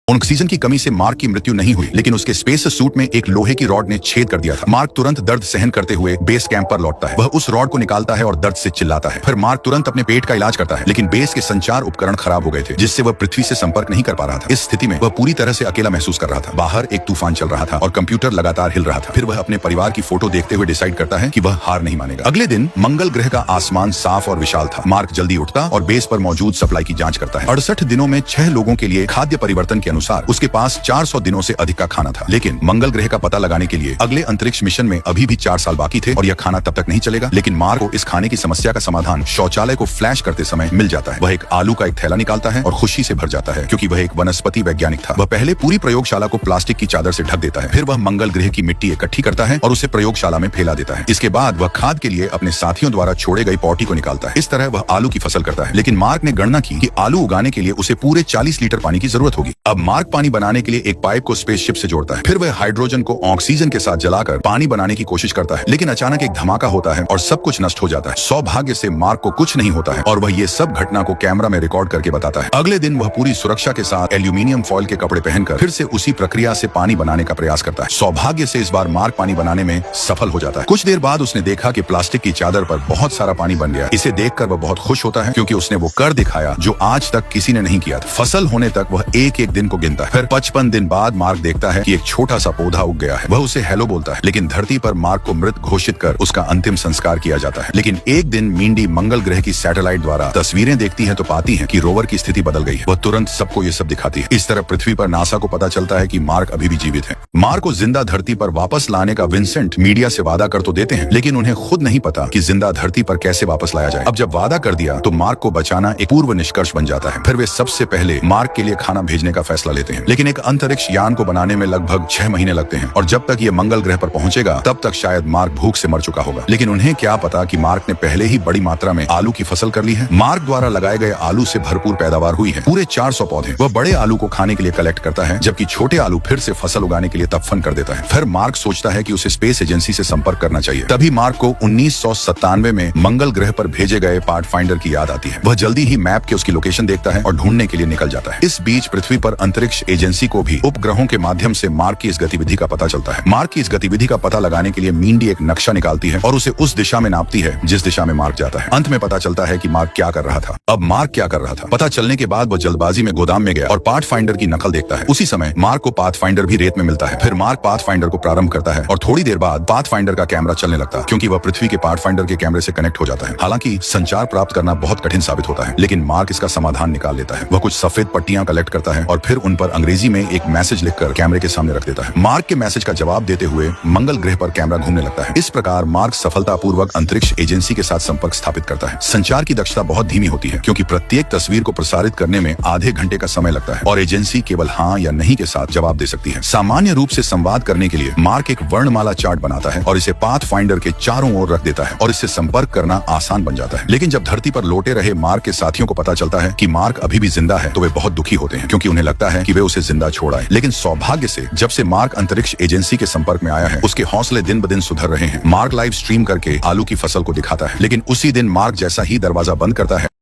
Oxygen की कमी से मार्क की मृत्यु नहीं हुई, लेकिन उसके स्पेस सूट में एक लोहे की रॉड ने छेद कर दिया था। मार्क तुरंत दर्द सहन करते हुए बेस कैंप पर लौटता है। वह उस रॉड को निकालता है और दर्द से चिल्लाता है। फिर मार्क तुरंत अपने पेट का इलाज करता है, लेकिन बेस के संचार उपकरण खराब हो गए थे, जिससे वह पृथ्वी से संपर्क नहीं कर पा रहा था। इस स्थिति में वह पूरी तरह से अकेला महसूस कर रहा था। बाहर एक तूफान चल रहा था और कंप्यूटर लगातार हिल रहा था। फिर वह अपने परिवार की फोटो देखते हुए डिसाइड करता है कि वह हार नहीं मानेगा। अगले दिन मंगल ग्रह का आसमान साफ और विशाल था। मार्क जल्दी उठता और बेस पर मौजूद सप्लाई की जांच करता है। 68 दिनों में 6 लोगों के लिए खाद्य परिवर्तन के अनुसार उसके पास 400 दिनों से अधिक का खाना था। लेकिन मंगल ग्रह का पता लगाने के लिए अगले अंतरिक्ष मिशन में अभी भी 4 साल बाकी थे और यह खाना तब तक नहीं चलेगा। लेकिन मार्क को इस खाने की समस्या का समाधान शौचालय को फ्लैश करते समय मिल जाता है। वह एक आलू का एक थैला निकालता है और खुशी से भर जाता है, क्योंकि वह एक वनस्पति वैज्ञानिक था। वह पहले पूरी प्रयोगशाला को प्लास्टिक की चादर से ढक देता है। फिर वह मंगल ग्रह की मिट्टी इकट्ठी करता है और उसे प्रयोगशाला में फैला देता है। इसके बाद वह खाद के लिए अपने साथियों द्वारा छोड़े गए पॉटी को निकालता है। इस तरह वह आलू की फसल करता है। लेकिन मार्क ने गणना की कि आलू उगाने के लिए उसे पूरे 40 लीटर पानी की जरूरत होगी। अब मार्क पानी बनाने के लिए एक पाइप को स्पेसशिप से जोड़ता है। फिर वह हाइड्रोजन को ऑक्सीजन के साथ जलाकर पानी बनाने की कोशिश करता है, लेकिन अचानक एक धमाका होता है और सब कुछ नष्ट हो जाता है। सौभाग्य से मार्क को कुछ नहीं होता है और वह ये सब घटना को कैमरा में रिकॉर्ड करके बताता है। अगले दिन वह पूरी सुरक्षा के साथ एल्यूमिनियम फॉइल के कपड़े पहनकर फिर से उसी प्रक्रिया से पानी बनाने का प्रयास करता है। सौभाग्य से इस बार मार्क पानी बनाने में सफल हो जाता है। कुछ देर बाद उसने देखा कि प्लास्टिक की चादर पर बहुत सारा पानी बन गया। इसे देखकर वह बहुत खुश होता है, क्योंकि उसने वो कर दिखाया जो आज तक किसी ने नहीं किया था। फसल होने तक वह एक एक दिन को गिनता है। फिर 55 दिन बाद मार्क देखता है कि एक छोटा सा पौधा उग गया है। वह उसे हेलो बोलता है, लेकिन धरती पर मार्क को मृत घोषित कर उसका अंतिम संस्कार किया जाता है। लेकिन एक दिन मिंडी मंगल ग्रह की सैटेलाइट द्वारा तस्वीरें देखती है तो पाती है कि रोवर की स्थिति बदल गई है। वह तुरंत सबको ये सब दिखाती है। इस तरह पृथ्वी पर नासा को पता चलता है कि मार्क अभी भी जीवित है। मार्क को जिंदा धरती पर वापस लाने का विंसेंट मीडिया से वादा कर तो देते हैं, लेकिन उन्हें खुद नहीं पता कि जिंदा धरती पर कैसे वापस लाया जाए। अब जब वादा कर दिया तो मार्क को बचाना एक पूर्व निष्कर्ष बन जाता है। फिर वे सबसे पहले मार्क के लिए खाना भेजने का फैसला लेते हैं, लेकिन एक अंतरिक्ष यान को बनाने में लगभग 6 महीने लगते हैं और जब तक ये मंगल ग्रह पर पहुंचेगा तब तक शायद मार्क भूख से मर चुका होगा। लेकिन उन्हें क्या पता कि मार्क ने पहले ही बड़ी मात्रा में आलू की फसल कर ली है। मार्क द्वारा लगाए गए आलू से भरपूर पैदावार हुई है, पूरे 400 पौधे। वह बड़े आलू को खाने के लिए कलेक्ट करता है, जबकि छोटे आलू फिर से फसल उगाने के लिए दफन कर देता है। फिर मार्क सोचता है कि उसे स्पेस एजेंसी से संपर्क करना चाहिए। तभी मार्क को 1997 में मंगल ग्रह पर भेजे गए पाथफाइंडर की याद आती है। वह जल्दी ही मैप के उसकी लोकेशन देखता है और ढूंढने के लिए निकल जाता है। इस बीच पृथ्वी पर अंतरिक्ष एजेंसी को भी उपग्रहों के माध्यम से मार्क की इस गतिविधि का पता चलता है। मार्क की इस गतिविधि का पता लगाने के लिए मिंडी एक नक्शा निकालती है और उसे उस दिशा में नापती है जिस दिशा में मार्क जाता है। अंत में पता चलता है कि मार्क क्या कर रहा था। अब मार्क क्या कर रहा था पता चलने के बाद वह जल्दबाजी में गोदाम में गया और पाथफाइंडर की नकल देखता है। उसी समय मार्क को पाथफाइंडर भी रेत में मिलता है। फिर मार्क पाथफाइंडर को प्रारंभ करता है और थोड़ी देर बाद पाथफाइंडर का कैमरा चलने लगता है, क्योंकि वह पृथ्वी के पाथफाइंडर के कैमरे से कनेक्ट हो जाता है। हालांकि संचार प्राप्त करना बहुत कठिन साबित होता है, लेकिन मार्क इसका समाधान निकाल लेता है। वह कुछ सफेद पट्टियां कलेक्ट करता है और फिर उन पर अंग्रेजी में एक मैसेज लिखकर कैमरे के सामने रख देता है। मार्क के मैसेज का जवाब देते हुए मंगल ग्रह पर कैमरा घूमने लगता है। इस प्रकार मार्क सफलतापूर्वक अंतरिक्ष एजेंसी के साथ संपर्क स्थापित करता है। संचार की दक्षता बहुत धीमी होती है, क्योंकि प्रत्येक तस्वीर को प्रसारित करने में आधे घंटे का समय लगता है और एजेंसी केवल हाँ या नहीं के साथ जवाब दे सकती है। सामान्य रूप से संवाद करने के लिए मार्क एक वर्णमाला चार्ट बनाता है और इसे पाथफाइंडर के चारों ओर रख देता है और इससे संपर्क करना आसान बन जाता है। लेकिन जब धरती पर लौटे रहे मार्क के साथियों को पता चलता है कि मार्क अभी भी जिंदा है तो वे बहुत दुखी होते हैं, क्योंकि उन्हें लगता है कि वे उसे जिंदा छोड़ आए। लेकिन सौभाग्य से जब से मार्क अंतरिक्ष एजेंसी के संपर्क में आया है, उसके हौसले दिन ब दिन सुधर रहे हैं। मार्क लाइव स्ट्रीम करके आलू की फसल को दिखाता है, लेकिन उसी दिन मार्क जैसा ही दरवाजा बंद करता है